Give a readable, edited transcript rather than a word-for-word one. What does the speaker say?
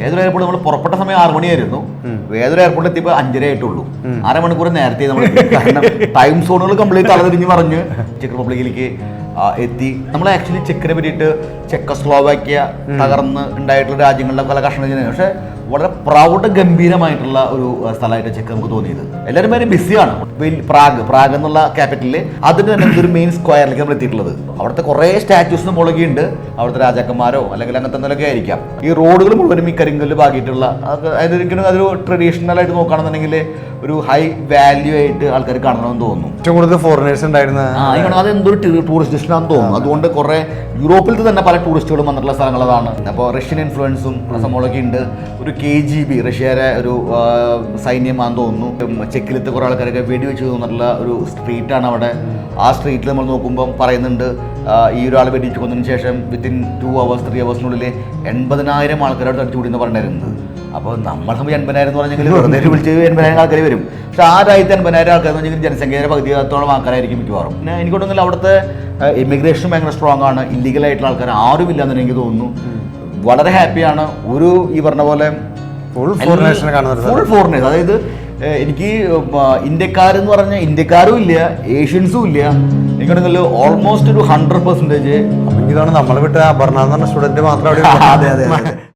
ഏതൊരു എയർപോർട്ട് നമ്മൾ പുറപ്പെട്ട സമയം 6 മണിയായിരുന്നു, ഏതൊരു എയർപോർട്ടിൽ എത്തിയപ്പോൾ 5:30 ആയിട്ടുള്ളൂ. 1/2 മണിക്കൂർ നേരത്തെ നമ്മൾ, കാരണം ടൈം സോണുകൾ കംപ്ലീറ്റ് തലതിരിഞ്ഞ് പറഞ്ഞ് ചെക്ക് റിപ്പബ്ലിക്കിലേക്ക് എത്തി. നമ്മൾ ആക്ച്വലി ചെക്കിനെ പറ്റിയിട്ട് ചെക്കോസ്ലോവാക്യ തകർന്ന് ഉണ്ടായിട്ടുള്ള രാജ്യങ്ങളുടെ പല കഷ്ണം, പക്ഷെ വളരെ പ്രൗഢ ഗംഭീരമായിട്ടുള്ള ഒരു സ്ഥലമായിട്ട് ചെക്ക് നമുക്ക് തോന്നിയത്. എല്ലാവരും പേര് ബിസിയാണ്. പ്രാഗ് എന്നുള്ള ക്യാപിറ്റലിൽ അതിന് തന്നെ ഒരു മെയിൻ സ്ക്വയറിലേക്ക് നമ്മൾ എത്തിയിട്ടുള്ളത്. അവിടുത്തെ കുറേ സ്റ്റാച്യൂസ് മുളകിയുണ്ട്, അവിടുത്തെ രാജാക്കന്മാരോ അല്ലെങ്കിൽ അങ്ങനത്തെ എന്തെങ്കിലുമൊക്കെ ആയിരിക്കാം. ഈ റോഡുകൾ മുഴുവനും ഈ കരിങ്കല്ല് പാകിയിട്ടുള്ള, അതൊരിക്കലും അതൊരു ട്രഡീഷണൽ ആയിട്ട് നോക്കുകയാണെന്നുണ്ടെങ്കിൽ ഒരു ഹൈ വാല്യൂ ആയിട്ട് ആൾക്കാർ കാണണമെന്ന് തോന്നുന്നു. ഏറ്റവും കൂടുതൽ ഫോറിനേഴ്സ് ഉണ്ടായിരുന്ന അതെന്തൊരു ടൂറിസ്റ്റ് ഡെസ്റ്റിനാണെന്ന് തോന്നുന്നു. അതുകൊണ്ട് കുറേ യൂറോപ്പിൽ തന്നെ പല ടൂറിസ്റ്റുകളും വന്നിട്ടുള്ള സ്ഥലങ്ങളതാണ്. അപ്പോൾ റഷ്യൻ ഇൻഫ്ലുവൻസും സംഭവമൊക്കെ ഉണ്ട്. ഒരു KGB റഷ്യയുടെ ഒരു സൈന്യമാണെന്ന് തോന്നുന്നു. ചെക്കിലത്തെ കുറേ ആൾക്കാരൊക്കെ വെടിവെച്ച് തോന്നിട്ടുള്ള ഒരു സ്ട്രീറ്റാണ് അവിടെ. ആ സ്ട്രീറ്റിൽ നമ്മൾ നോക്കുമ്പം പറയുന്നുണ്ട്, ഈ ഒരാൾ വെടിവെച്ച് കൊന്നതിന് ശേഷം വിത്തിൻ 2 hours 3 hours 80,000 ആൾക്കാരോട് തടിച്ചു കൂടി എന്ന് പറഞ്ഞിരുന്നത്. അപ്പോൾ നമ്മൾ സമയം 80,000 എന്ന് പറഞ്ഞെങ്കിൽ വെറുതെ വിളിച്ച് 80,000 ആൾക്കാർ വരും. പക്ഷെ ആ രാജ്യത്ത് 80,000 ആൾക്കാർ എന്ന് പറഞ്ഞെങ്കിൽ ജനസംഖ്യയുടെ പകുതിയോളം ആൾക്കാരായിരിക്കും മിക്കവാറും. പിന്നെ എനിക്ക് തോന്നുന്നില്ല അവിടുത്തെ ഇമിഗ്രേഷൻ ഭയങ്കര സ്ട്രോങ് ആണ്. ഇല്ലീഗലായിട്ടുള്ള ആൾക്കാർ ആരും ഇല്ലാന്ന് എനിക്ക് തോന്നുന്നു. വളരെ ഹാപ്പിയാണ്. ഒരു ഈ പറഞ്ഞ പോലെ ഫുൾ ഫോറിനേഴ്സ്, അതായത് എനിക്ക് ഇന്ത്യക്കാരെന്ന് പറഞ്ഞാൽ ഇന്ത്യക്കാരും ഇല്ല, ഏഷ്യൻസും ഇല്ല. എനിക്കാണെങ്കിൽ ഓൾമോസ്റ്റ് ഒരു 100% ഇതാണ് നമ്മൾ വിട്ട അപർണ എന്ന് പറഞ്ഞ സ്റ്റുഡന്റ് മാത്രം അവിടെ. അതെ.